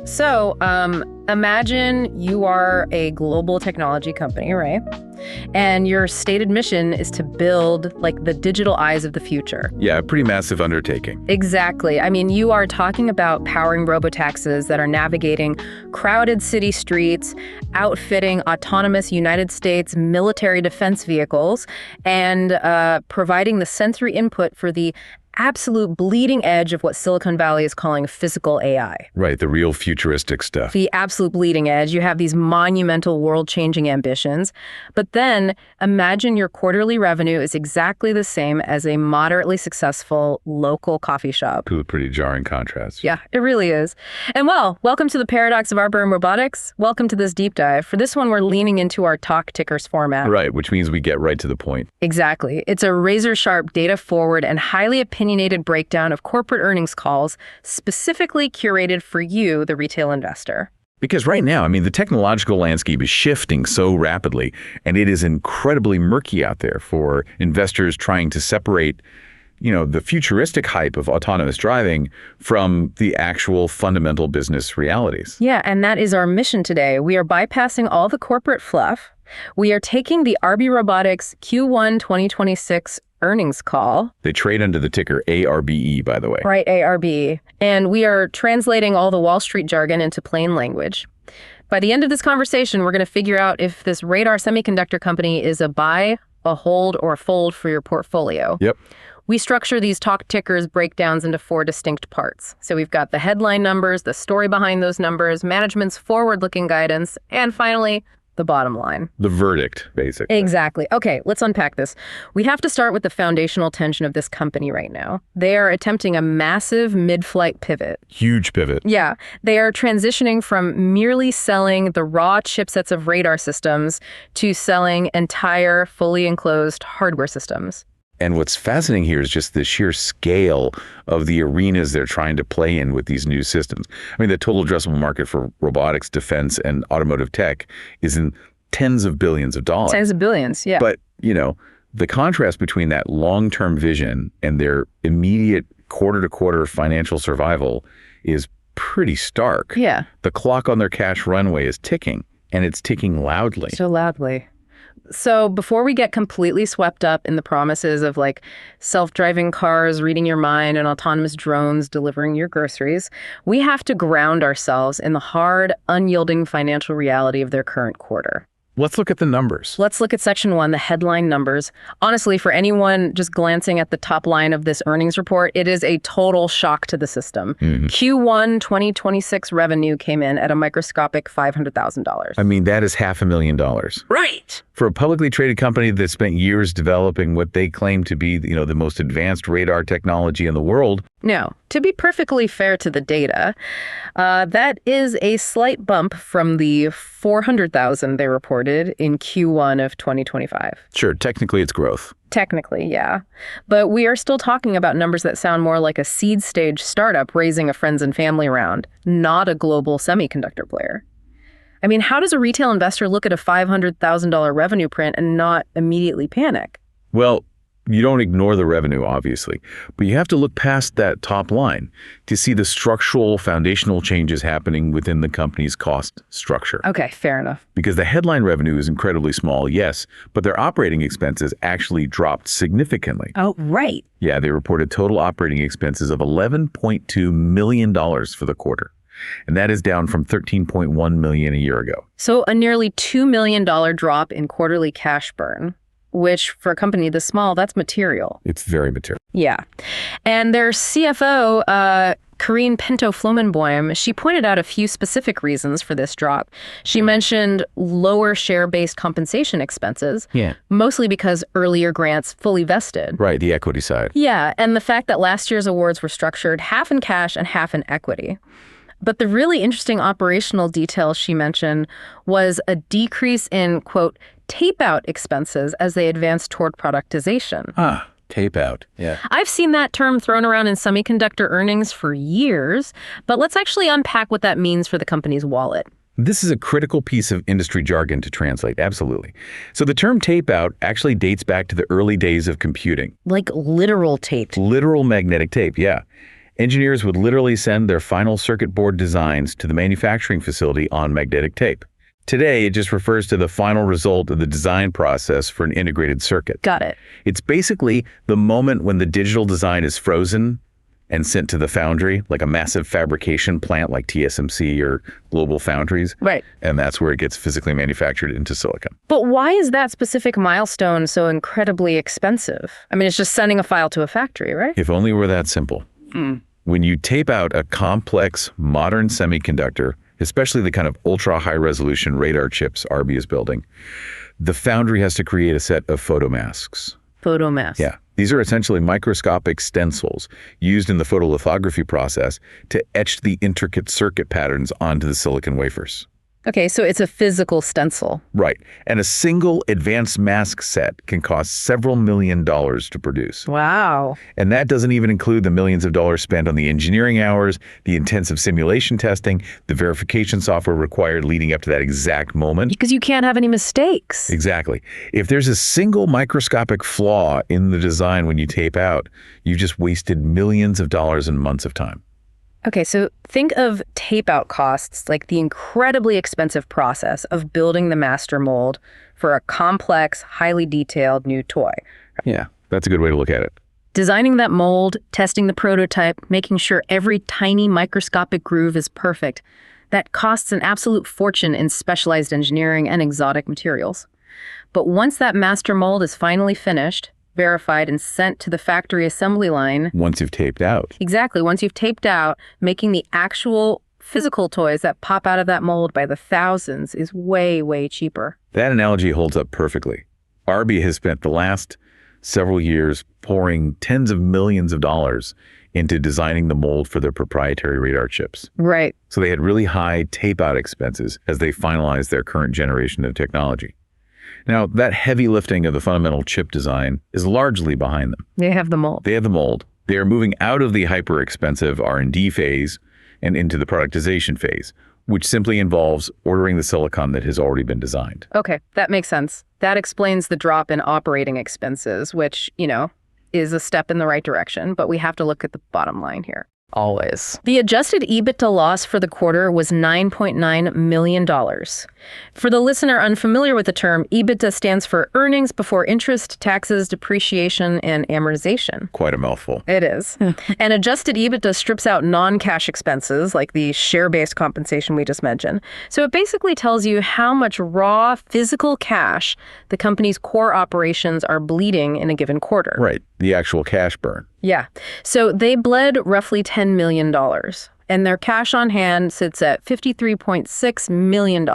So imagine you are a global technology company, right? And your stated mission is to build like the digital eyes of the future. Yeah, a pretty massive undertaking. Exactly. I mean, you are talking about powering robotaxis that are navigating crowded city streets, outfitting autonomous United States military defense vehicles, and providing the sensory input for the absolute bleeding edge of what Silicon Valley is calling physical AI. Right, the real futuristic stuff. The absolute bleeding edge. You have these monumental world-changing ambitions. But then imagine your quarterly revenue is exactly the same as a moderately successful local coffee shop. A pretty jarring contrast. Yeah, it really is. And well, welcome to the paradox of Arbe Robotics. Welcome to this deep dive. For this one, we're leaning into our talk tickers format. Right, which means we get right to the point. Exactly. It's a razor-sharp, data-forward, and highly opinionated breakdown of corporate earnings calls specifically curated for you, the retail investor. Because right now, I mean, the technological landscape is shifting so rapidly, and it is incredibly murky out there for investors trying to separate, the futuristic hype of autonomous driving from the actual fundamental business realities. Yeah, and that is our mission today. We are bypassing all the corporate fluff. We are taking the Arbe Robotics Q1 2026 earnings call. They trade under the ticker ARBE, by the way. Right, ARB. And we are translating all the Wall Street jargon into plain language. By the end of this conversation, we're going to figure out if this radar semiconductor company is a buy, a hold, or a fold for your portfolio. Yep. We structure these talk tickers breakdowns into 4 distinct parts. So we've got the headline numbers, the story behind those numbers, management's forward-looking guidance, and finally, the bottom line. The verdict, basically. Exactly. Okay, let's unpack this. We have to start with the foundational tension of this company right now. They are attempting a massive mid-flight pivot. Huge pivot. Yeah. They are transitioning from merely selling the raw chipsets of radar systems to selling entire, fully enclosed hardware systems. And what's fascinating here is just the sheer scale of the arenas they're trying to play in with these new systems. I mean, the total addressable market for robotics, defense, and automotive tech is in tens of billions of dollars. Tens of billions, yeah. But, the contrast between that long-term vision and their immediate quarter-to-quarter financial survival is pretty stark. Yeah. The clock on their cash runway is ticking, and it's ticking loudly. So loudly. So before we get completely swept up in the promises of like self-driving cars reading your mind and autonomous drones delivering your groceries, we have to ground ourselves in the hard, unyielding financial reality of their current quarter. Let's look at the numbers. Let's look at section 1, the headline numbers. Honestly, for anyone just glancing at the top line of this earnings report, it is a total shock to the system. Q1 2026 revenue came in at a microscopic $500,000. I mean, that is $500,000. Right. For a publicly traded company that spent years developing what they claim to be, the most advanced radar technology in the world. Now, to be perfectly fair to the data, that is a slight bump from the $400,000 they reported in Q1 of 2025. Sure, technically it's growth. Technically, yeah. But we are still talking about numbers that sound more like a seed stage startup raising a friends and family round, not a global semiconductor player. I mean, how does a retail investor look at a $500,000 revenue print and not immediately panic? Well, you don't ignore the revenue, obviously, but you have to look past that top line to see the structural, foundational changes happening within the company's cost structure. Okay, fair enough. Because the headline revenue is incredibly small, yes, but their operating expenses actually dropped significantly. Oh, right. Yeah, they reported total operating expenses of $11.2 million for the quarter. And that is down from $13.1 million a year ago. So a nearly $2 million drop in quarterly cash burn, which for a company this small, that's material. It's very material. Yeah. And their CFO, Corinne Pinto-Flomenboim, she pointed out a few specific reasons for this drop. She mentioned lower share-based compensation expenses, mostly because earlier grants fully vested. Right, the equity side. Yeah, and the fact that last year's awards were structured half in cash and half in equity. But the really interesting operational detail she mentioned was a decrease in, quote, tape-out expenses as they advanced toward productization. Tape-out, yeah. I've seen that term thrown around in semiconductor earnings for years, but let's actually unpack what that means for the company's wallet. This is a critical piece of industry jargon to translate, absolutely. So the term tape-out actually dates back to the early days of computing. Like literal tape. Literal magnetic tape, yeah. Engineers would literally send their final circuit board designs to the manufacturing facility on magnetic tape. Today, it just refers to the final result of the design process for an integrated circuit. Got it. It's basically the moment when the digital design is frozen and sent to the foundry, like a massive fabrication plant like TSMC or Global Foundries. Right. And that's where it gets physically manufactured into silicon. But why is that specific milestone so incredibly expensive? I mean, it's just sending a file to a factory, right? If only it were that simple. When you tape out a complex, modern semiconductor, especially the kind of ultra-high-resolution radar chips Arbe is building, the foundry has to create a set of photomasks. Photomask. Yeah. These are essentially microscopic stencils used in the photolithography process to etch the intricate circuit patterns onto the silicon wafers. Okay, so it's a physical stencil. Right. And a single advanced mask set can cost several $1 million to produce. Wow. And that doesn't even include the millions of dollars spent on the engineering hours, the intensive simulation testing, the verification software required leading up to that exact moment. Because you can't have any mistakes. Exactly. If there's a single microscopic flaw in the design when you tape out, you've just wasted millions of dollars and months of time. Okay, so think of tape-out costs like the incredibly expensive process of building the master mold for a complex, highly detailed new toy. Yeah, that's a good way to look at it. Designing that mold, testing the prototype, making sure every tiny microscopic groove is perfect, that costs an absolute fortune in specialized engineering and exotic materials. But once that master mold is finally finished, verified and sent to the factory assembly line. Once you've taped out. Exactly. Once you've taped out, making the actual physical toys that pop out of that mold by the thousands is way, way cheaper. That analogy holds up perfectly. Arbe has spent the last several years pouring tens of millions of dollars into designing the mold for their proprietary radar chips. Right. So they had really high tape-out expenses as they finalized their current generation of technology. Now, that heavy lifting of the fundamental chip design is largely behind them. They have the mold. They have the mold. They are moving out of the hyper-expensive R&D phase and into the productization phase, which simply involves ordering the silicon that has already been designed. Okay, that makes sense. That explains the drop in operating expenses, which, is a step in the right direction, but we have to look at the bottom line here. Always. The adjusted EBITDA loss for the quarter was $9.9 million. For the listener unfamiliar with the term, EBITDA stands for earnings before interest, taxes, depreciation, and amortization. Quite a mouthful. It is. And adjusted EBITDA strips out non-cash expenses like the share-based compensation we just mentioned. So it basically tells you how much raw physical cash the company's core operations are bleeding in a given quarter. Right. The actual cash burn. Yeah. So they bled roughly $10 million, and their cash on hand sits at $53.6 million.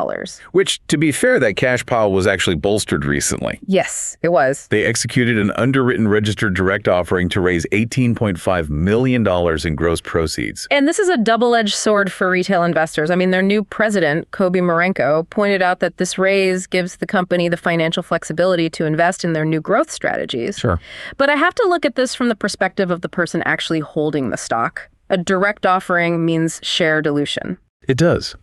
Which, to be fair, that cash pile was actually bolstered recently. Yes, it was. They executed an underwritten registered direct offering to raise $18.5 million in gross proceeds. And this is a double-edged sword for retail investors. I mean, their new president, Kobe Marenko, pointed out that this raise gives the company the financial flexibility to invest in their new growth strategies. Sure. But I have to look at this from the perspective of the person actually holding the stock. A direct offering means share dilution. It does.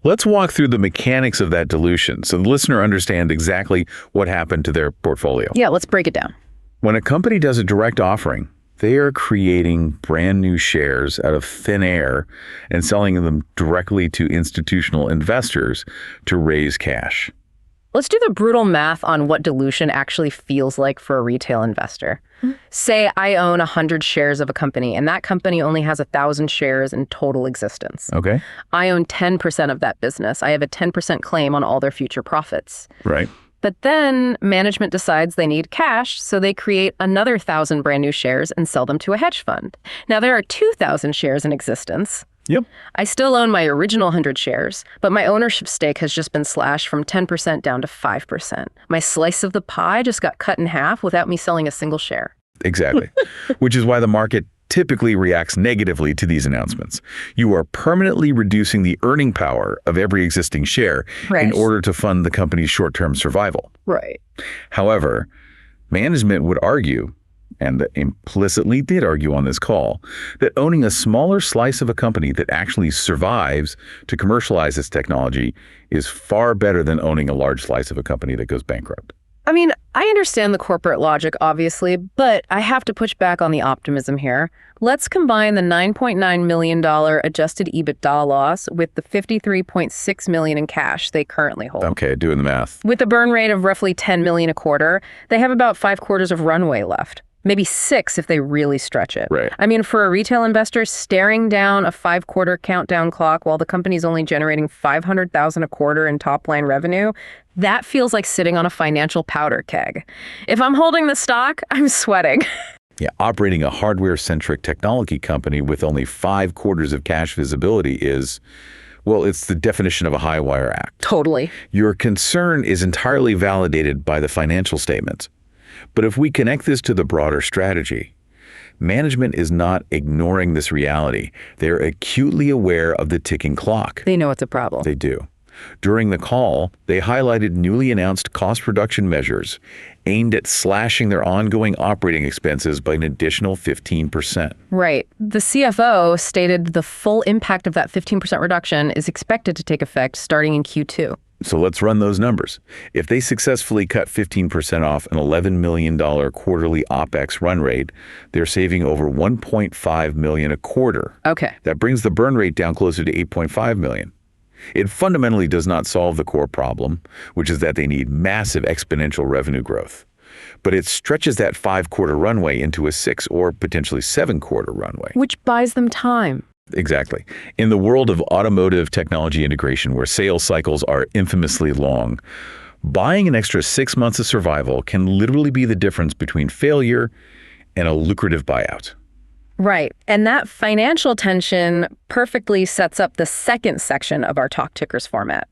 Let's walk through the mechanics of that dilution so the listener understands exactly what happened to their portfolio. Yeah, let's break it down. When a company does a direct offering, they are creating brand new shares out of thin air and selling them directly to institutional investors to raise cash. Let's do the brutal math on what dilution actually feels like for a retail investor. Say I own 100 shares of a company, and that company only has 1,000 shares in total existence. Okay. I own 10% of that business. I have a 10% claim on all their future profits. Right. But then management decides they need cash, so they create another 1,000 brand new shares and sell them to a hedge fund. Now, there are 2,000 shares in existence. Yep. I still own my original 100 shares, but my ownership stake has just been slashed from 10% down to 5%. My slice of the pie just got cut in half without me selling a single share. Exactly. Which is why the market typically reacts negatively to these announcements. You are permanently reducing the earning power of every existing share in order to fund the company's short-term survival. Right. However, management would argue, and implicitly did argue on this call, that owning a smaller slice of a company that actually survives to commercialize its technology is far better than owning a large slice of a company that goes bankrupt. I mean, I understand the corporate logic, obviously, but I have to push back on the optimism here. Let's combine the $9.9 million adjusted EBITDA loss with the $53.6 million in cash they currently hold. Okay, doing the math. With a burn rate of roughly $10 million a quarter, they have about 5 quarters of runway left. Maybe 6 if they really stretch it. Right. I mean, for a retail investor, staring down a 5-quarter countdown clock while the company's only generating $500,000 a quarter in top-line revenue, that feels like sitting on a financial powder keg. If I'm holding the stock, I'm sweating. Yeah, operating a hardware-centric technology company with only 5 quarters of cash visibility is, well, it's the definition of a high-wire act. Totally. Your concern is entirely validated by the financial statements. But if we connect this to the broader strategy, management is not ignoring this reality. They're acutely aware of the ticking clock. They know it's a problem. They do. During the call, they highlighted newly announced cost reduction measures aimed at slashing their ongoing operating expenses by an additional 15%. Right. The CFO stated the full impact of that 15% reduction is expected to take effect starting in Q2. So let's run those numbers. If they successfully cut 15% off an $11 million quarterly OPEX run rate, they're saving over $1.5 million a quarter. Okay. That brings the burn rate down closer to $8.5 million. It fundamentally does not solve the core problem, which is that they need massive exponential revenue growth. But it stretches that 5-quarter runway into a 6 or potentially 7-quarter runway. Which buys them time. Exactly. In the world of automotive technology integration, where sales cycles are infamously long, buying an extra 6 months of survival can literally be the difference between failure and a lucrative buyout. Right. And that financial tension perfectly sets up the second section of our Talk Tickers format.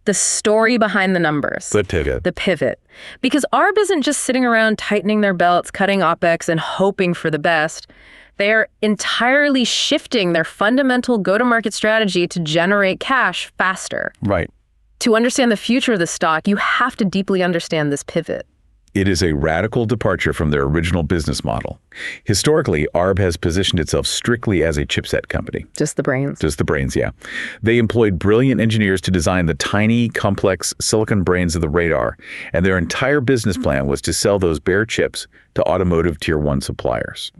The story behind the numbers. The pivot. The pivot. Because Arbe isn't just sitting around tightening their belts, cutting OPEX, and hoping for the best. They are entirely shifting their fundamental go-to-market strategy to generate cash faster. Right. To understand the future of the stock, you have to deeply understand this pivot. It is a radical departure from their original business model. Historically, Arbe has positioned itself strictly as a chipset company. Just the brains. Just the brains, yeah. They employed brilliant engineers to design the tiny, complex silicon brains of the radar, and their entire business plan was to sell those bare chips to automotive Tier 1 suppliers.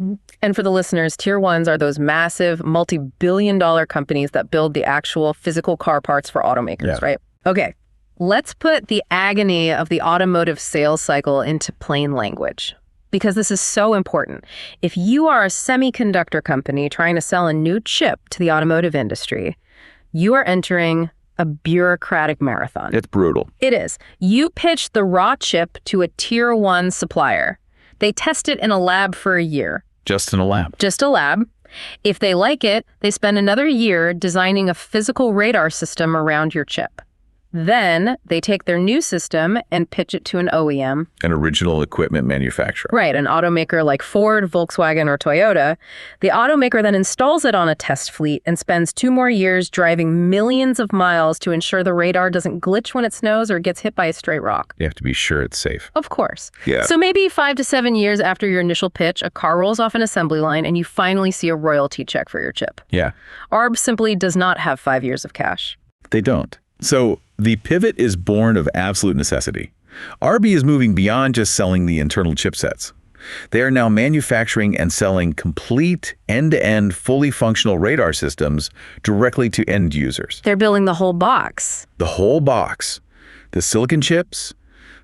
And for the listeners, Tier 1s are those massive, multi-billion-dollar companies that build the actual physical car parts for automakers, right? Okay. Let's put the agony of the automotive sales cycle into plain language, because this is so important. If you are a semiconductor company trying to sell a new chip to the automotive industry, you are entering a bureaucratic marathon. It's brutal. It is. You pitch the raw chip to a Tier 1 supplier. They test it in a lab for a year. Just in a lab. Just a lab. If they like it, they spend another year designing a physical radar system around your chip. Then they take their new system and pitch it to an OEM. An original equipment manufacturer. Right, an automaker like Ford, Volkswagen, or Toyota. The automaker then installs it on a test fleet and spends 2 more years driving millions of miles to ensure the radar doesn't glitch when it snows or gets hit by a stray rock. You have to be sure it's safe. Of course. Yeah. So maybe 5 to 7 years after your initial pitch, a car rolls off an assembly line and you finally see a royalty check for your chip. Yeah. Arbe simply does not have 5 years of cash. They don't. So the pivot is born of absolute necessity. Arbe is moving beyond just selling the internal chipsets. They are now manufacturing and selling complete, end-to-end, fully functional radar systems directly to end users. They're building the whole box. The whole box. The silicon chips,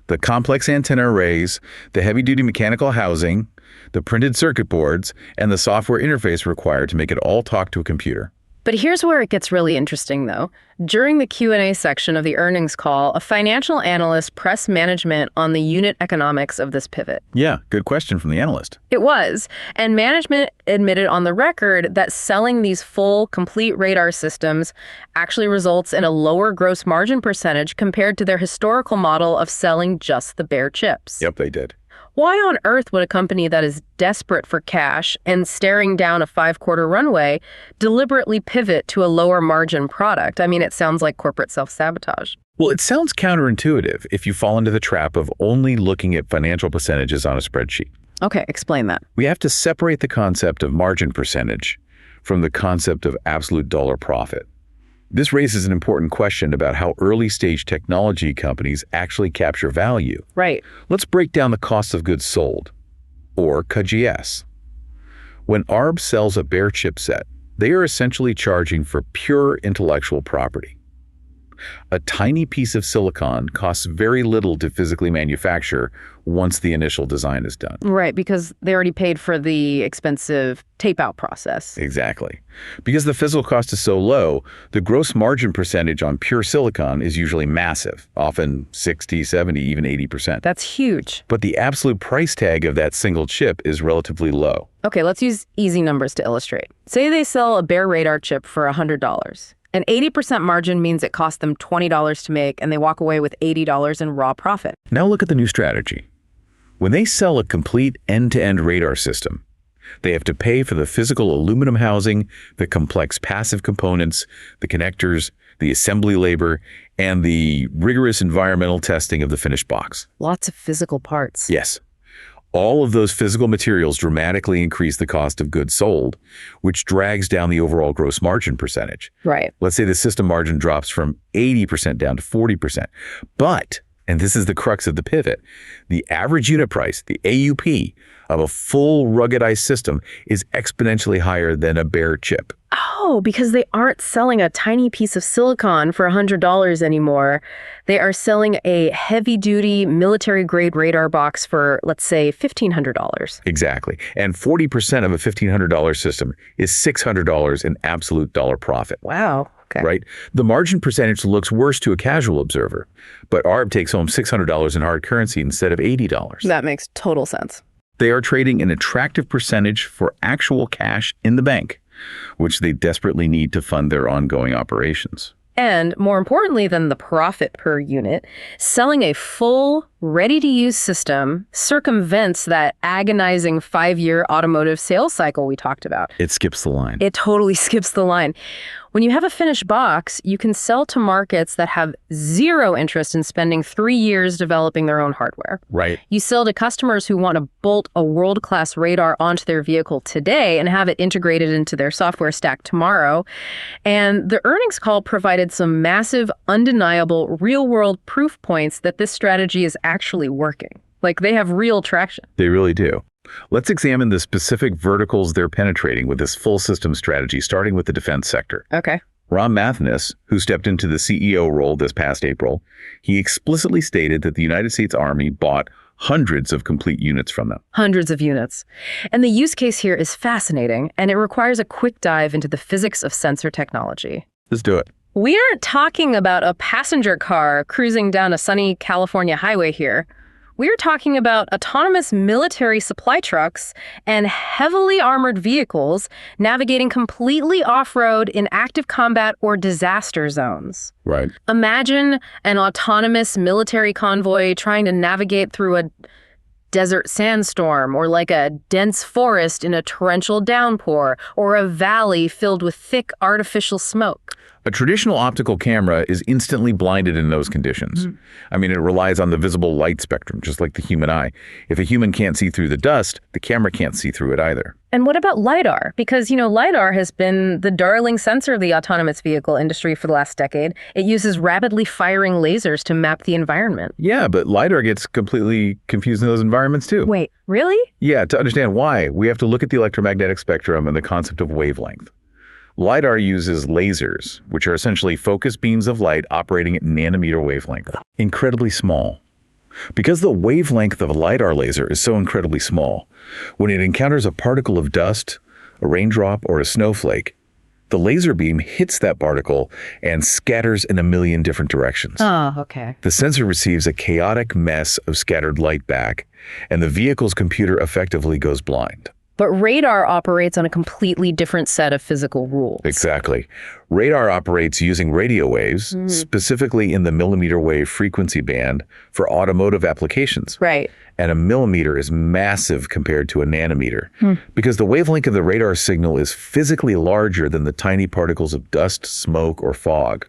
the complex antenna arrays, the heavy-duty mechanical housing, the printed circuit boards, and the software interface required to make it all talk to a computer. But here's where it gets really interesting, though. During the Q&A section of the earnings call, a financial analyst pressed management on the unit economics of this pivot. Yeah, good question from the analyst. It was. And management admitted on the record that selling these full, complete radar systems actually results in a lower gross margin percentage compared to their historical model of selling just the bare chips. Yep, they did. Why on earth would a company that is desperate for cash and staring down a 5-quarter runway deliberately pivot to a lower margin product? I mean, it sounds like corporate self-sabotage. Well, it sounds counterintuitive if you fall into the trap of only looking at financial percentages on a spreadsheet. Okay, explain that. We have to separate the concept of margin percentage from the concept of absolute dollar profit. This raises an important question about how early-stage technology companies actually capture value. Right. Let's break down the cost of goods sold, or COGS. When Arbe sells a bare chipset, they are essentially charging for pure intellectual property. A tiny piece of silicon costs very little to physically manufacture once the initial design is done. Right, because they already paid for the expensive tape-out process. Exactly. Because the physical cost is so low, the gross margin percentage on pure silicon is usually massive, often 60, 70, even 80%. That's huge. But the absolute price tag of that single chip is relatively low. Okay, let's use easy numbers to illustrate. Say they sell a bare radar chip for $100. An 80% margin means it costs them $20 to make, and they walk away with $80 in raw profit. Now look at the new strategy. When they sell a complete end-to-end radar system, they have to pay for the physical aluminum housing, the complex passive components, the connectors, the assembly labor, and the rigorous environmental testing of the finished box. Lots of physical parts. Yes. All of those physical materials dramatically increase the cost of goods sold, which drags down the overall gross margin percentage. Right. Let's say the system margin drops from 80% down to 40%. But, and this is the crux of the pivot, the average unit price, the AUP, of a full ruggedized system is exponentially higher than a bare chip. Oh, because they aren't selling a tiny piece of silicon for $100 anymore. They are selling a heavy-duty military-grade radar box for, let's say, $1,500. Exactly. And 40% of a $1,500 system is $600 in absolute dollar profit. Wow. Okay. Right? The margin percentage looks worse to a casual observer, but Arbe takes home $600 in hard currency instead of $80. That makes total sense. They are trading an attractive percentage for actual cash in the bank, which they desperately need to fund their ongoing operations. And more importantly than the profit per unit, selling a full, ready-to-use system circumvents that agonizing 5-year automotive sales cycle we talked about. It skips the line. It totally skips the line. When you have a finished box, you can sell to markets that have zero interest in spending 3 years developing their own hardware. Right. You sell to customers who want to bolt a world-class radar onto their vehicle today and have it integrated into their software stack tomorrow. And the earnings call provided some massive, undeniable, real-world proof points that this strategy is actually working. Like, they have real traction. They really do. Let's examine the specific verticals they're penetrating with this full system strategy, starting with the defense sector. Okay. Ram Mathnis, who stepped into the CEO role this past April, he explicitly stated that the United States Army bought hundreds of complete units from them. Hundreds of units. And the use case here is fascinating, and it requires a quick dive into the physics of sensor technology. Let's do it. We aren't talking about a passenger car cruising down a sunny California highway here. We're talking about autonomous military supply trucks and heavily armored vehicles navigating completely off-road in active combat or disaster zones. Right. Imagine an autonomous military convoy trying to navigate through a desert sandstorm, or like a dense forest in a torrential downpour, or a valley filled with thick artificial smoke. A traditional optical camera is instantly blinded in those conditions. I mean, it relies on the visible light spectrum, just like the human eye. If a human can't see through the dust, the camera can't see through it either. And what about LiDAR? Because, LiDAR has been the darling sensor of the autonomous vehicle industry for the last decade. It uses rapidly firing lasers to map the environment. Yeah, but LiDAR gets completely confused in those environments too. Wait, really? Yeah, to understand why, we have to look at the electromagnetic spectrum and the concept of wavelength. LiDAR uses lasers, which are essentially focused beams of light operating at nanometer wavelength, incredibly small. Because the wavelength of a LiDAR laser is so incredibly small, when it encounters a particle of dust, a raindrop, or a snowflake, the laser beam hits that particle and scatters in a million different directions. Oh, okay. The sensor receives a chaotic mess of scattered light back, and the vehicle's computer effectively goes blind. But radar operates on a completely different set of physical rules. Exactly. Radar operates using radio waves, specifically in the millimeter wave frequency band, for automotive applications. Right. And a millimeter is massive compared to a nanometer, because the wavelength of the radar signal is physically larger than the tiny particles of dust, smoke, or fog.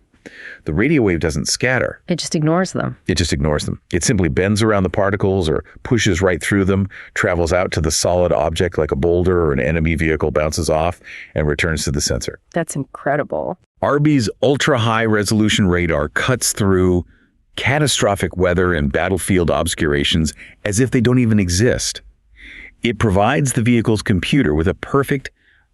The radio wave doesn't scatter. It just ignores them. It just ignores them. It simply bends around the particles or pushes right through them, travels out to the solid object like a boulder or an enemy vehicle, bounces off, and returns to the sensor. That's incredible. Arbe's ultra-high resolution radar cuts through catastrophic weather and battlefield obscurations as if they don't even exist. It provides the vehicle's computer with a perfect,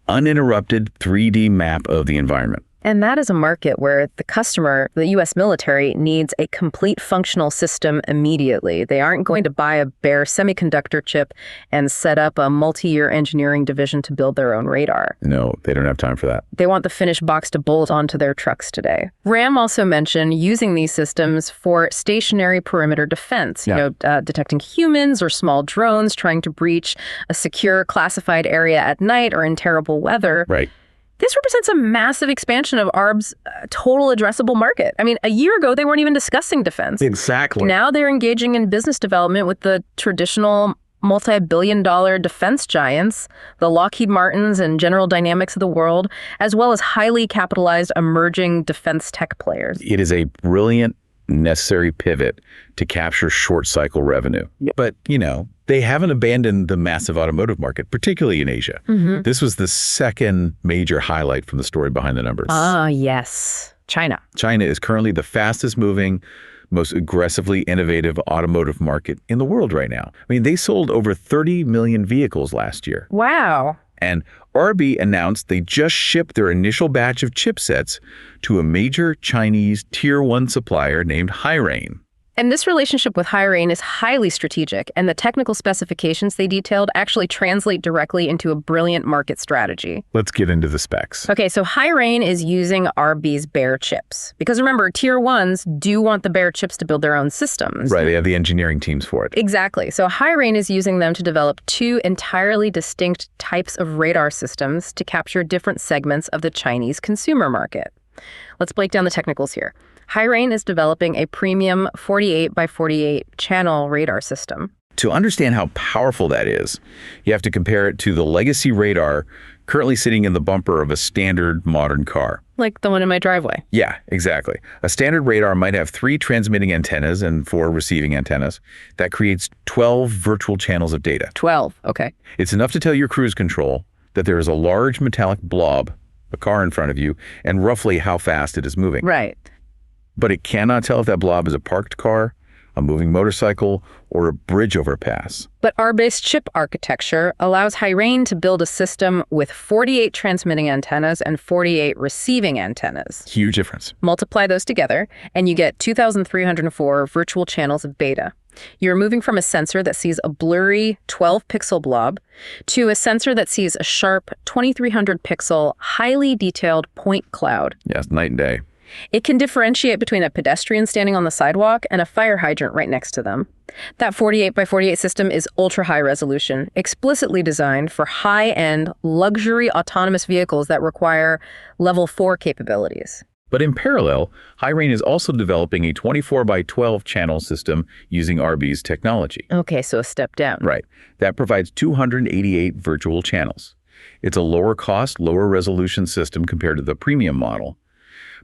uninterrupted 3D map of the environment. And that is a market where the customer, the U.S. military, needs a complete functional system immediately. They aren't going to buy a bare semiconductor chip and set up a multi-year engineering division to build their own radar. No, they don't have time for that. They want the finished box to bolt onto their trucks today. Ram also mentioned using these systems for stationary perimeter defense, detecting humans or small drones trying to breach a secure classified area at night or in terrible weather. Right. This represents a massive expansion of Arbe's total addressable market. I mean, a year ago, they weren't even discussing defense. Exactly. Now they're engaging in business development with the traditional multi-billion-dollar defense giants, the Lockheed Martins and General Dynamics of the world, as well as highly capitalized emerging defense tech players. It is a brilliant, necessary pivot to capture short-cycle revenue. Yep. But, they haven't abandoned the massive automotive market, particularly in Asia. Mm-hmm. This was the second major highlight from the story behind the numbers. Yes. China. China is currently the fastest moving, most aggressively innovative automotive market in the world right now. I mean, they sold over 30 million vehicles last year. Wow. And Arbe announced they just shipped their initial batch of chipsets to a major Chinese Tier 1 supplier named HiRain. And this relationship with HiRain is highly strategic, and the technical specifications they detailed actually translate directly into a brilliant market strategy. Let's get into the specs. Okay, so HiRain is using Arbe's bare chips. Because remember, Tier 1s do want the bare chips to build their own systems. Right, they have the engineering teams for it. Exactly. So HiRain is using them to develop two entirely distinct types of radar systems to capture different segments of the Chinese consumer market. Let's break down the technicals here. HiRain is developing a premium 48 by 48 channel radar system. To understand how powerful that is, you have to compare it to the legacy radar currently sitting in the bumper of a standard modern car. Like the one in my driveway. Yeah, exactly. A standard radar might have 3 transmitting antennas and 4 receiving antennas. That creates 12 virtual channels of data. 12, okay. It's enough to tell your cruise control that there is a large metallic blob, a car in front of you, and roughly how fast it is moving. Right. But it cannot tell if that blob is a parked car, a moving motorcycle, or a bridge overpass. But Arbe's chip architecture allows HiRain to build a system with 48 transmitting antennas and 48 receiving antennas. Huge difference. Multiply those together, and you get 2,304 virtual channels of data. You're moving from a sensor that sees a blurry 12-pixel blob to a sensor that sees a sharp 2,300-pixel, highly detailed point cloud. Yes, night and day. It can differentiate between a pedestrian standing on the sidewalk and a fire hydrant right next to them. That 48 by 48 system is ultra-high resolution, explicitly designed for high-end, luxury autonomous vehicles that require level 4 capabilities. But in parallel, HiRain is also developing a 24 by 12 channel system using Arbe's technology. Okay, so a step down. Right. That provides 288 virtual channels. It's a lower cost, lower resolution system compared to the premium model,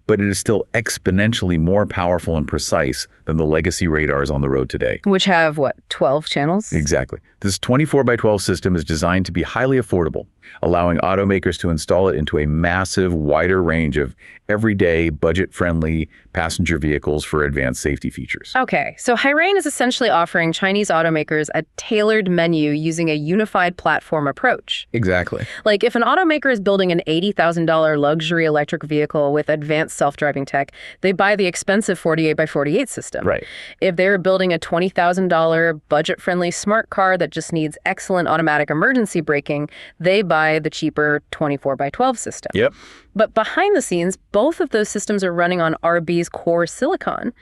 but it is still exponentially more powerful and precise than the legacy radars on the road today. Which have, 12 channels? Exactly. This 24 by 12 system is designed to be highly affordable, allowing automakers to install it into a massive, wider range of everyday, budget-friendly passenger vehicles for advanced safety features. Okay, so HiRain is essentially offering Chinese automakers a tailored menu using a unified platform approach. Exactly. Like if an automaker is building an $80,000 luxury electric vehicle with advanced self-driving tech, they buy the expensive 48 by 48 system. Right. If they're building a $20,000 budget-friendly smart car that just needs excellent automatic emergency braking, they buy the cheaper 24 by 12 system. Yep. But behind the scenes, both of those systems are running on Arbe's core silicon.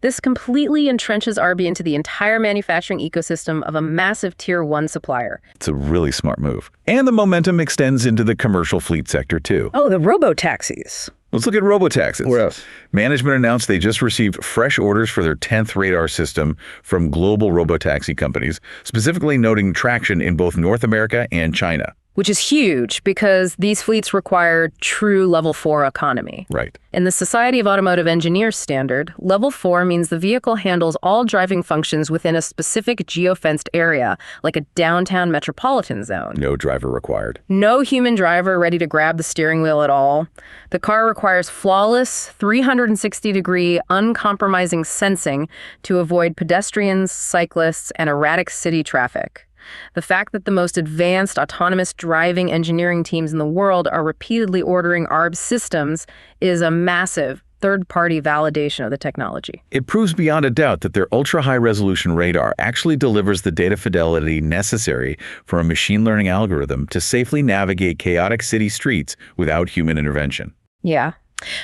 This completely entrenches Arbe into the entire manufacturing ecosystem of a massive Tier 1 supplier. It's a really smart move. And the momentum extends into the commercial fleet sector, too. Oh, the RoboTaxis. Let's look at RoboTaxis. What else? Management announced they just received fresh orders for their 10th radar system from global RoboTaxi companies, specifically noting traction in both North America and China. which is huge because these fleets require true Level 4 autonomy. Right. In the Society of Automotive Engineers standard, Level 4 means the vehicle handles all driving functions within a specific geofenced area, like a downtown metropolitan zone. No driver required. No human driver ready to grab the steering wheel at all. The car requires flawless, 360-degree, uncompromising sensing to avoid pedestrians, cyclists, and erratic city traffic. The fact that the most advanced autonomous driving engineering teams in the world are repeatedly ordering Arbe systems is a massive third-party validation of the technology. It proves beyond a doubt that their ultra-high-resolution radar actually delivers the data fidelity necessary for a machine learning algorithm to safely navigate chaotic city streets without human intervention. Yeah.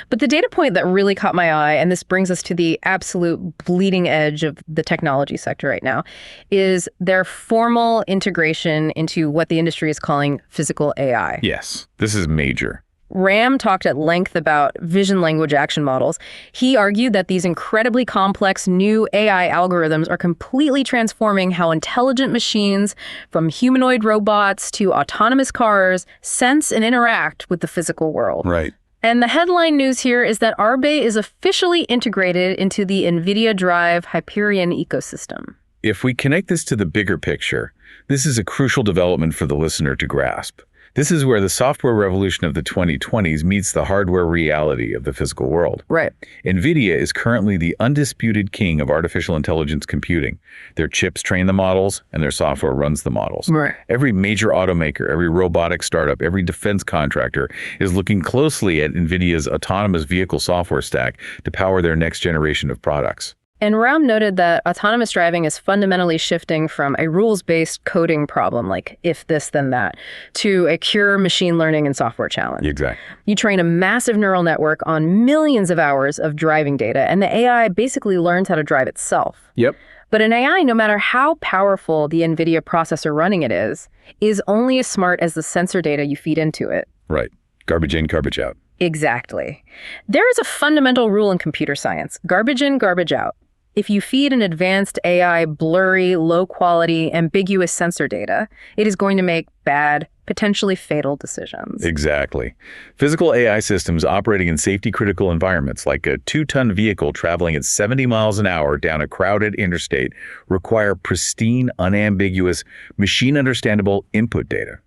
But the data point that really caught my eye, and this brings us to the absolute bleeding edge of the technology sector right now, is their formal integration into what the industry is calling physical AI. Yes, this is major. Ram talked at length about vision language action models. He argued that these incredibly complex new AI algorithms are completely transforming how intelligent machines, from humanoid robots to autonomous cars, sense and interact with the physical world. Right. And the headline news here is that Arbe is officially integrated into the NVIDIA Drive Hyperion ecosystem. If we connect this to the bigger picture, this is a crucial development for the listener to grasp. This is where the software revolution of the 2020s meets the hardware reality of the physical world. Right. NVIDIA is currently the undisputed king of artificial intelligence computing. Their chips train the models, and their software runs the models. Right. Every major automaker, every robotic startup, every defense contractor is looking closely at NVIDIA's autonomous vehicle software stack to power their next generation of products. And Ram noted that autonomous driving is fundamentally shifting from a rules-based coding problem, like if this, then that, to a pure machine learning and software challenge. Exactly. You train a massive neural network on millions of hours of driving data, and the AI basically learns how to drive itself. Yep. But an AI, no matter how powerful the NVIDIA processor running it is only as smart as the sensor data you feed into it. Right. Garbage in, garbage out. Exactly. There is a fundamental rule in computer science: garbage in, garbage out. If you feed an advanced AI blurry, low-quality, ambiguous sensor data, it is going to make bad, potentially fatal decisions. Exactly. Physical AI systems operating in safety-critical environments, like a 2-ton vehicle traveling at 70 miles an hour down a crowded interstate, require pristine, unambiguous, machine-understandable input data.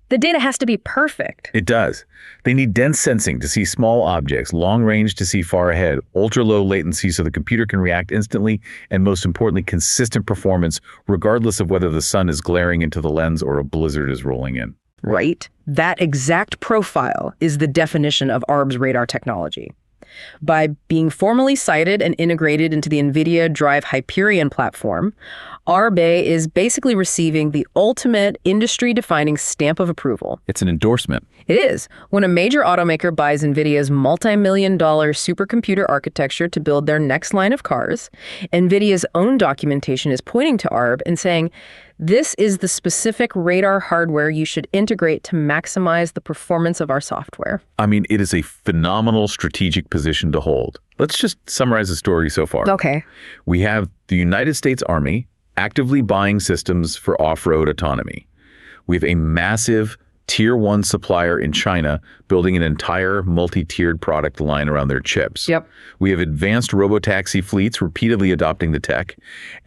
The data has to be perfect. It does. They need dense sensing to see small objects, long range to see far ahead, ultra-low latency so the computer can react instantly, and most importantly, consistent performance regardless of whether the sun is glaring into the lens or a blizzard is rolling in. Right? That exact profile is the definition of Arbe's radar technology. By being formally cited and integrated into the NVIDIA Drive Hyperion platform, Arbe is basically receiving the ultimate industry-defining stamp of approval. It's an endorsement. It is. When a major automaker buys NVIDIA's multi-million-dollar supercomputer architecture to build their next line of cars, NVIDIA's own documentation is pointing to Arbe and saying, this is the specific radar hardware you should integrate to maximize the performance of our software. I mean, it is a phenomenal strategic position to hold. Let's just summarize the story so far. Okay. We have the United States Army actively buying systems for off-road autonomy. We have a massive Tier 1 supplier in China building an entire multi-tiered product line around their chips. Yep. We have advanced RoboTaxi fleets repeatedly adopting the tech.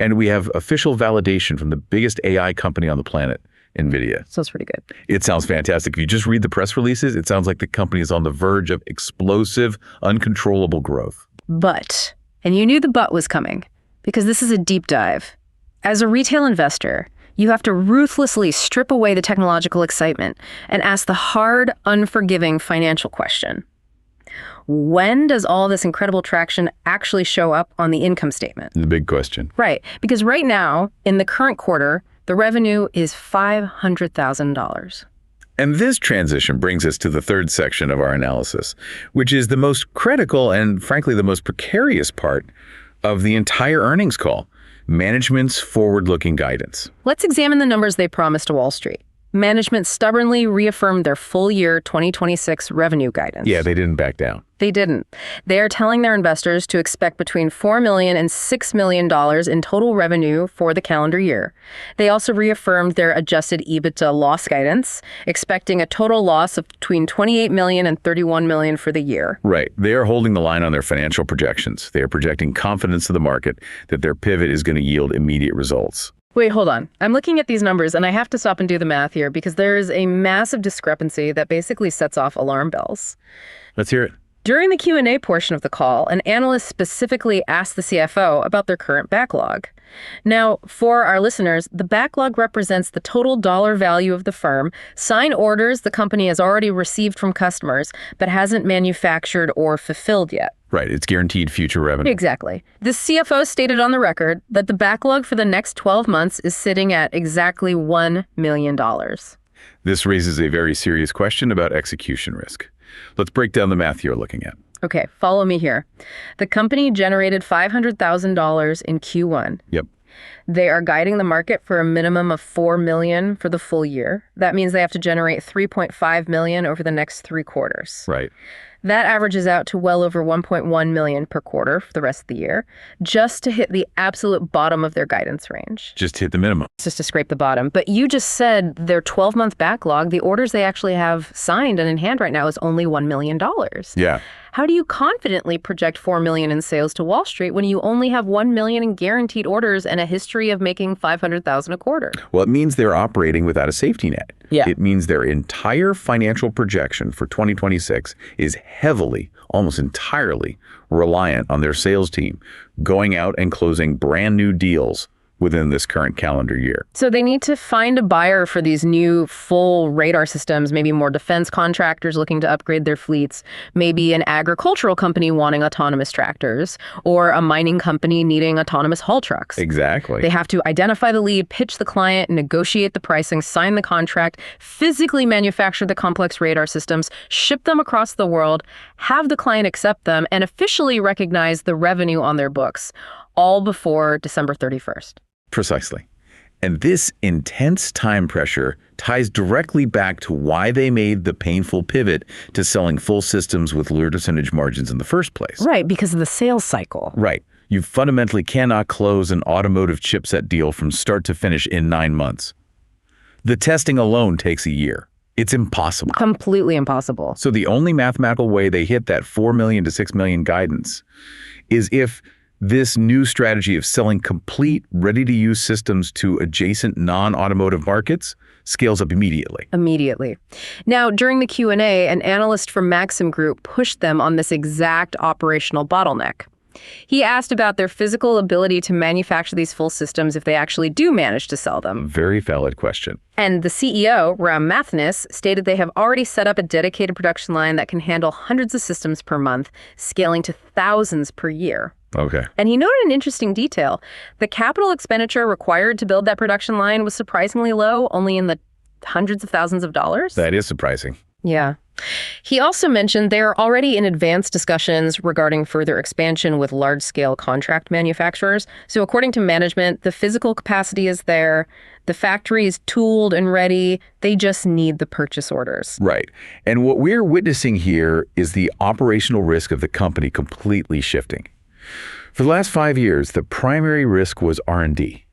And we have official validation from the biggest AI company on the planet, NVIDIA. Sounds pretty good. It sounds fantastic. If you just read the press releases, it sounds like the company is on the verge of explosive, uncontrollable growth. But, and you knew the but was coming, because this is a deep dive. As a retail investor, you have to ruthlessly strip away the technological excitement and ask the hard, unforgiving financial question. When does all this incredible traction actually show up on the income statement? The big question. Right, because right now, in the current quarter, the revenue is $500,000. And this transition brings us to the third section of our analysis, which is the most critical and, frankly, the most precarious part of the entire earnings call: management's forward-looking guidance. Let's examine the numbers they promised to Wall Street. Management stubbornly reaffirmed their full year 2026 revenue guidance. Yeah, they didn't back down. They didn't. They are telling their investors to expect between $4 million and $6 million in total revenue for the calendar year. They also reaffirmed their adjusted EBITDA loss guidance, expecting a total loss of between $28 million and $31 million for the year. Right. They are holding the line on their financial projections. They are projecting confidence to the market that their pivot is going to yield immediate results. Wait, hold on. I'm looking at these numbers and I have to stop and do the math here because there is a massive discrepancy that basically sets off alarm bells. Let's hear it. During the Q&A portion of the call, an analyst specifically asked the CFO about their current backlog. Now, for our listeners, the backlog represents the total dollar value of the firm, signed orders the company has already received from customers, but hasn't manufactured or fulfilled yet. Right. It's guaranteed future revenue. Exactly. The CFO stated on the record that the backlog for the next 12 months is sitting at exactly $1 million. This raises a very serious question about execution risk. Let's break down the math you're looking at. Okay, follow me here. The company generated $500,000 in Q1. Yep. They are guiding the market for a minimum of $4 million for the full year. That means they have to generate $3.5 million over the next 3 quarters. Right. That averages out to well over $1.1 million per quarter for the rest of the year, just to hit the absolute bottom of their guidance range. Just hit the minimum. Just to scrape the bottom. But you just said their 12-month backlog, the orders they actually have signed and in hand right now is only $1 million. Yeah. How do you confidently project $4 million in sales to Wall Street when you only have $1 million in guaranteed orders and a history of making $500,000 a quarter? Well, it means they're operating without a safety net. Yeah. It means their entire financial projection for 2026 is heavily, almost entirely, reliant on their sales team going out and closing brand new deals within this current calendar year. So they need to find a buyer for these new full radar systems, maybe more defense contractors looking to upgrade their fleets, maybe an agricultural company wanting autonomous tractors, or a mining company needing autonomous haul trucks. Exactly. They have to identify the lead, pitch the client, negotiate the pricing, sign the contract, physically manufacture the complex radar systems, ship them across the world, have the client accept them, and officially recognize the revenue on their books, all before December 31st. Precisely. And this intense time pressure ties directly back to why they made the painful pivot to selling full systems with lower percentage margins in the first place. Right, because of the sales cycle. Right. You fundamentally cannot close an automotive chipset deal from start to finish in 9 months. The testing alone takes a year. It's impossible. Completely impossible. So the only mathematical way they hit that $4 million to $6 million guidance is if this new strategy of selling complete, ready-to-use systems to adjacent non-automotive markets scales up immediately. Immediately. Now, during the Q&A, an analyst from Maxim Group pushed them on this exact operational bottleneck. He asked about their physical ability to manufacture these full systems if they actually do manage to sell them. Very valid question. And the CEO, Ram Mathnis, stated they have already set up a dedicated production line that can handle hundreds of systems per month, scaling to thousands per year. Okay. And he noted an interesting detail. The capital expenditure required to build that production line was surprisingly low, only in the hundreds of thousands of dollars. That is surprising. Yeah. He also mentioned they are already in advanced discussions regarding further expansion with large-scale contract manufacturers. So according to management, the physical capacity is there, the factory is tooled and ready, they just need the purchase orders. Right. And what we're witnessing here is the operational risk of the company completely shifting. For the last 5 years, the primary risk was R&D.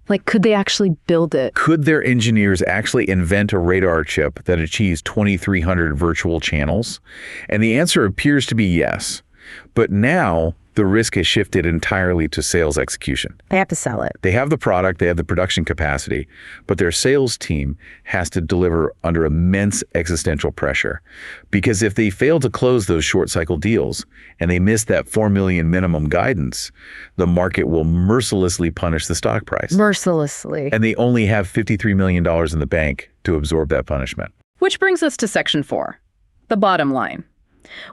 Like, could they actually build it? Could their engineers actually invent a radar chip that achieves 2,300 virtual channels? And the answer appears to be yes. But now the risk has shifted entirely to sales execution. They have to sell it. They have the product, they have the production capacity, but their sales team has to deliver under immense existential pressure. Because if they fail to close those short cycle deals and they miss that $4 million minimum guidance, the market will mercilessly punish the stock price. Mercilessly. And they only have $53 million in the bank to absorb that punishment. Which brings us to Section 4, the bottom line.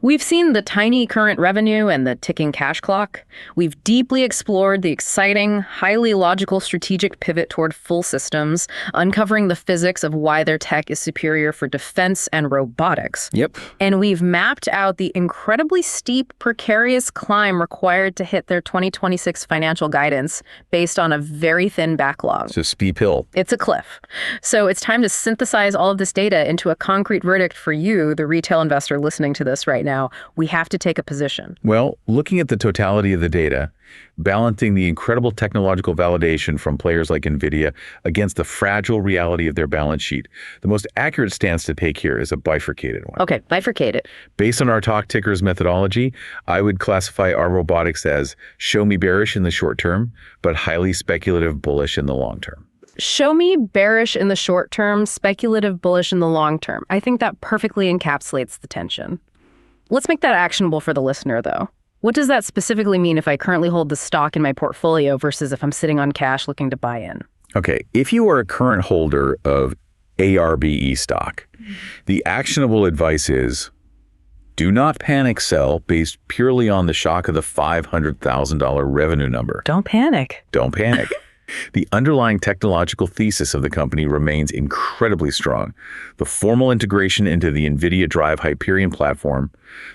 We've seen the tiny current revenue and the ticking cash clock. We've deeply explored the exciting, highly logical strategic pivot toward full systems, uncovering the physics of why their tech is superior for defense and robotics. Yep. And we've mapped out the incredibly steep, precarious climb required to hit their 2026 financial guidance based on a very thin backlog. It's a steep hill. It's a cliff. So it's time to synthesize all of this data into a concrete verdict for you, the retail investor listening to this right now. We have to take a position. Well, looking at the totality of the data, balancing the incredible technological validation from players like NVIDIA against the fragile reality of their balance sheet, the most accurate stance to take here is a bifurcated one. Okay, bifurcate it. Based on our Talk Tickers methodology, I would classify Arbe Robotics as show me bearish in the short term, but highly speculative bullish in the long term. Show me bearish in the short term, speculative bullish in the long term. I think that perfectly encapsulates the tension. Let's make that actionable for the listener, though. What does that specifically mean if I currently hold the stock in my portfolio versus if I'm sitting on cash looking to buy in? Okay, if you are a current holder of ARBE stock, the actionable advice is do not panic sell based purely on the shock of the $500,000 revenue number. Don't panic. Don't panic. The underlying technological thesis of the company remains incredibly strong. The formal integration into the NVIDIA Drive Hyperion platform,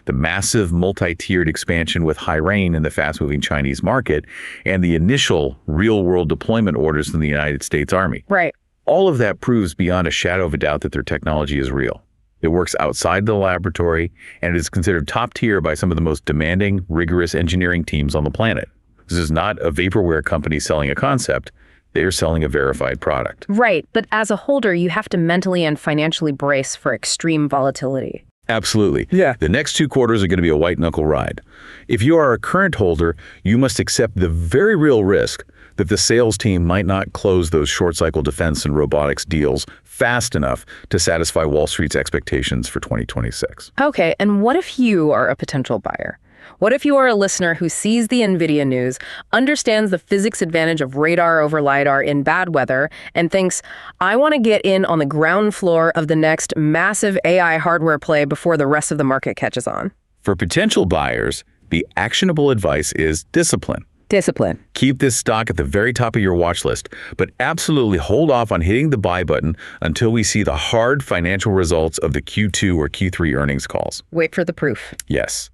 the massive multi-tiered expansion with Hyrain in the fast-moving Chinese market, and the initial real-world deployment orders from the United States Army. Right. All of that proves beyond a shadow of a doubt that their technology is real. It works outside the laboratory, and it is considered top tier by some of the most demanding, rigorous engineering teams on the planet. This is not a vaporware company selling a concept. They are selling a verified product. Right, but as a holder, you have to mentally and financially brace for extreme volatility. Absolutely. Yeah. The next 2 quarters are going to be a white-knuckle ride. If you are a current holder, you must accept the very real risk that the sales team might not close those short-cycle defense and robotics deals fast enough to satisfy Wall Street's expectations for 2026. Okay, and what if you are a potential buyer? What if you are a listener who sees the NVIDIA news, understands the physics advantage of radar over LiDAR in bad weather, and thinks, I want to get in on the ground floor of the next massive AI hardware play before the rest of the market catches on? For potential buyers, the actionable advice is discipline. Discipline. Keep this stock at the very top of your watch list, but absolutely hold off on hitting the buy button until we see the hard financial results of the Q2 or Q3 earnings calls. Wait for the proof. Yes.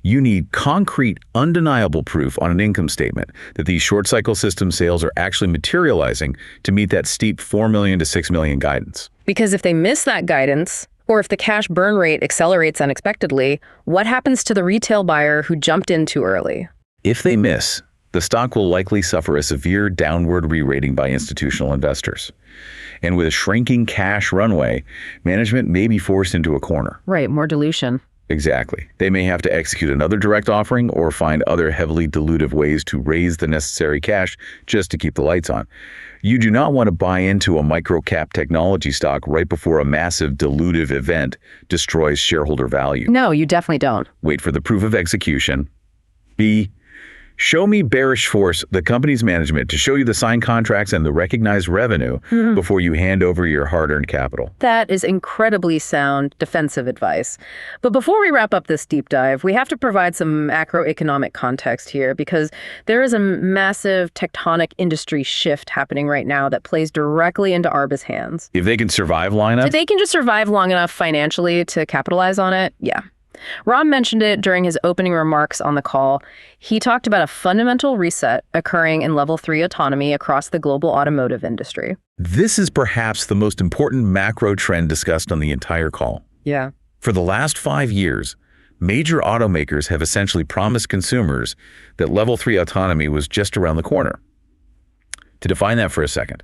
You need concrete, undeniable proof on an income statement that these short-cycle system sales are actually materializing to meet that steep $4 million to $6 million guidance. Because if they miss that guidance, or if the cash burn rate accelerates unexpectedly, what happens to the retail buyer who jumped in too early? If they miss, the stock will likely suffer a severe downward re-rating by institutional investors. And with a shrinking cash runway, management may be forced into a corner. Right, more dilution. Exactly. They may have to execute another direct offering or find other heavily dilutive ways to raise the necessary cash just to keep the lights on. You do not want to buy into a micro-cap technology stock right before a massive dilutive event destroys shareholder value. No, you definitely don't. Wait for the proof of execution. B, show me bearish force the company's management to show you the signed contracts and the recognized revenue before you hand over your hard-earned capital. That is incredibly sound defensive advice. But before we wrap up this deep dive, we have to provide some macroeconomic context here because there is a massive tectonic industry shift happening right now that plays directly into Arbe's hands. If they can survive lineup, If they can just survive long enough financially to capitalize on it, yeah. Rob mentioned it during his opening remarks on the call. He talked about a fundamental reset occurring in level 3 autonomy across the global automotive industry. this is perhaps the most important macro trend discussed on the entire call. Yeah. For the last 5 years, major automakers have essentially promised consumers that level 3 autonomy was just around the corner. To define that for a second,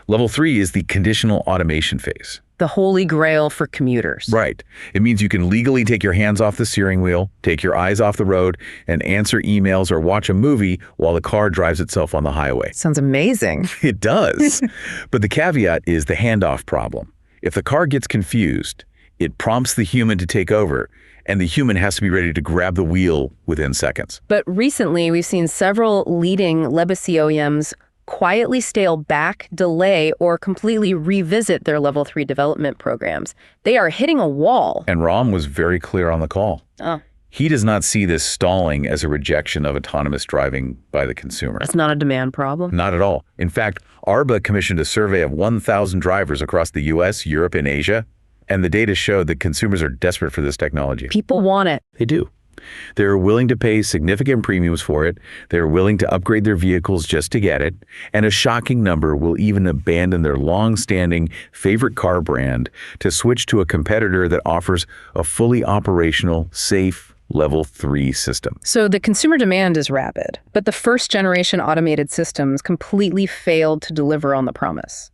level 3 is the conditional automation phase. The holy grail for commuters. Right. It means you can legally take your hands off the steering wheel, take your eyes off the road, and answer emails or watch a movie while the car drives itself on the highway. Sounds amazing. It does. But the caveat is the handoff problem. If the car gets confused, it prompts the human to take over, and the human has to be ready to grab the wheel within seconds. But recently, we've seen several leading legacy OEMs quietly scale back, delay, or completely revisit their Level 3 development programs. They are hitting a wall. And Ram was very clear on the call. Oh. He does not see this stalling as a rejection of autonomous driving by the consumer. That's not a demand problem. Not at all. In fact, Arbe commissioned a survey of 1,000 drivers across the US, Europe, and Asia, and the data showed that consumers are desperate for this technology. People want it. They do. They're willing to pay significant premiums for it. They're willing to upgrade their vehicles just to get it. And a shocking number will even abandon their long-standing favorite car brand to switch to a competitor that offers a fully operational, safe, Level 3 system. So the consumer demand is rapid, but the first-generation automated systems completely failed to deliver on the promise.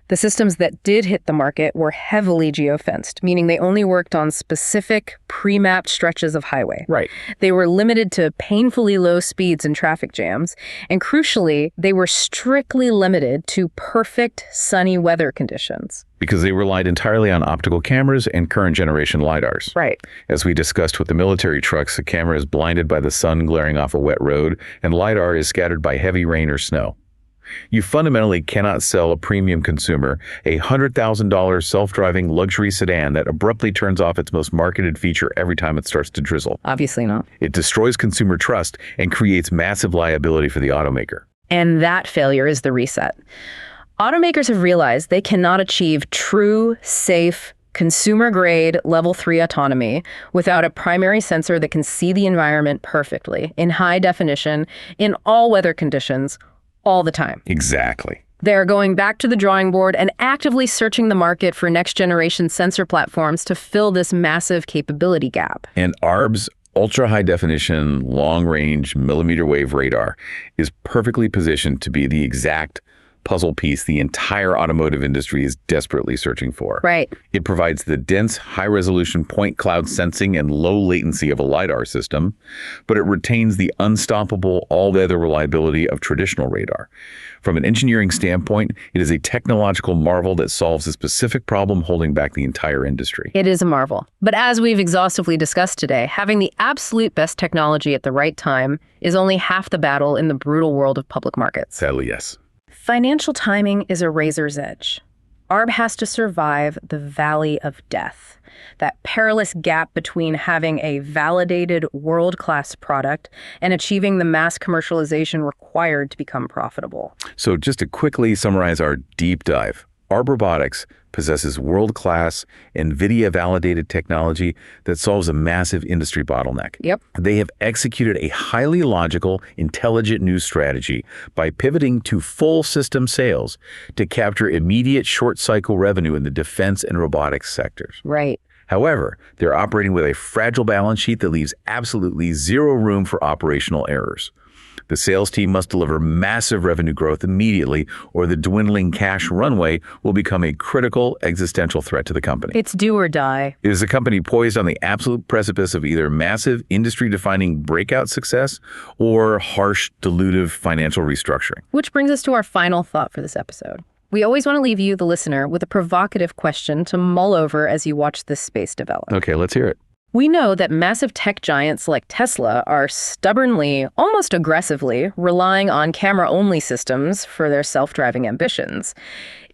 The systems that did hit the market were heavily geofenced, meaning they only worked on specific, pre-mapped stretches of highway. Right. They were limited to painfully low speeds and traffic jams, and crucially, they were strictly limited to perfect sunny weather conditions. Because they relied entirely on optical cameras and current generation LiDARs. Right. As we discussed with the military trucks, the camera is blinded by the sun glaring off a wet road, and LiDAR is scattered by heavy rain or snow. You fundamentally cannot sell a premium consumer a $100,000 self-driving luxury sedan that abruptly turns off its most marketed feature every time it starts to drizzle. Obviously not. It destroys consumer trust and creates massive liability for the automaker. And that failure is the reset. Automakers have realized they cannot achieve true, safe, consumer-grade Level 3 autonomy without a primary sensor that can see the environment perfectly, in high definition, in all weather conditions, all the time. Exactly. They're going back to the drawing board and actively searching the market for next-generation sensor platforms to fill this massive capability gap. And Arbe's ultra-high-definition, long-range millimeter-wave radar is perfectly positioned to be the exact puzzle piece the entire automotive industry is desperately searching for. Right. It provides the dense, high-resolution point cloud sensing and low latency of a LiDAR system, but it retains the unstoppable all-weather reliability of traditional radar. From an engineering standpoint, it is a technological marvel that solves a specific problem holding back the entire industry. It is a marvel. But as we've exhaustively discussed today, having the absolute best technology at the right time is only half the battle in the brutal world of public markets. Sadly, yes. Financial timing is a razor's edge. Arbe has to survive the valley of death, that perilous gap between having a validated world-class product and achieving the mass commercialization required to become profitable. So just to quickly summarize our deep dive, Arbe Robotics possesses world-class, NVIDIA-validated technology that solves a massive industry bottleneck. Yep. They have executed a highly logical, intelligent new strategy by pivoting to full system sales to capture immediate short-cycle revenue in the defense and robotics sectors. Right. However, they're operating with a fragile balance sheet that leaves absolutely zero room for operational errors. The sales team must deliver massive revenue growth immediately, or the dwindling cash runway will become a critical existential threat to the company. It's do or die. It is a company poised on the absolute precipice of either massive industry-defining breakout success or harsh, dilutive financial restructuring. Which brings us to our final thought for this episode. We always want to leave you, the listener, with a provocative question to mull over as you watch this space develop. Okay, let's hear it. We know that massive tech giants like Tesla are stubbornly, almost aggressively, relying on camera-only systems for their self-driving ambitions.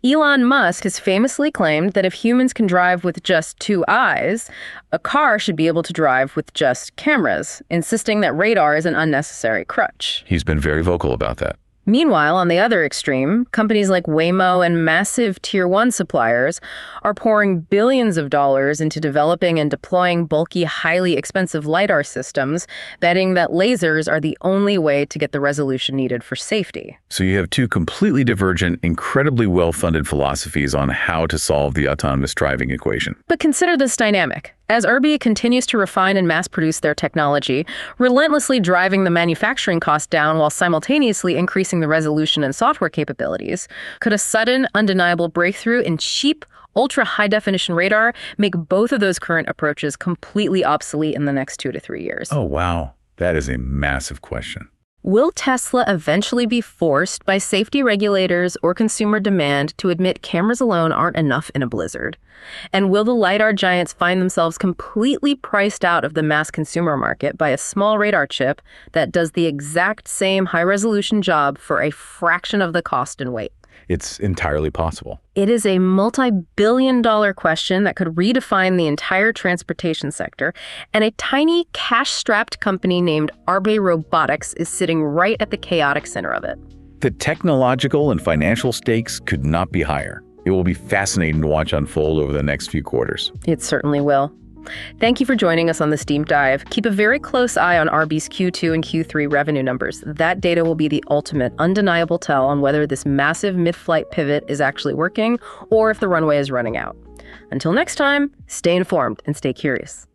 Elon Musk has famously claimed that if humans can drive with just two eyes, a car should be able to drive with just cameras, insisting that radar is an unnecessary crutch. He's been very vocal about that. Meanwhile, on the other extreme, companies like Waymo and massive Tier 1 suppliers are pouring billions of dollars into developing and deploying bulky, highly expensive LiDAR systems, betting that lasers are the only way to get the resolution needed for safety. So you have two completely divergent, incredibly well-funded philosophies on how to solve the autonomous driving equation. But consider this dynamic. As Arbe continues to refine and mass-produce their technology, relentlessly driving the manufacturing cost down while simultaneously increasing the resolution and software capabilities, could a sudden, undeniable breakthrough in cheap, ultra-high-definition radar make both of those current approaches completely obsolete in the next 2 to 3 years? Oh, wow. That is a massive question. Will Tesla eventually be forced by safety regulators or consumer demand to admit cameras alone aren't enough in a blizzard? And will the LiDAR giants find themselves completely priced out of the mass consumer market by a small radar chip that does the exact same high-resolution job for a fraction of the cost and weight? It's entirely possible. It is a multi-billion-dollar question that could redefine the entire transportation sector, and a tiny cash-strapped company named Arbe Robotics is sitting right at the chaotic center of it. The technological and financial stakes could not be higher. It will be fascinating to watch unfold over the next few quarters. It certainly will. Thank you for joining us on this deep dive. Keep a very close eye on Arbe's Q2 and Q3 revenue numbers. That data will be the ultimate, undeniable tell on whether this massive mid-flight pivot is actually working or if the runway is running out. Until next time, stay informed and stay curious.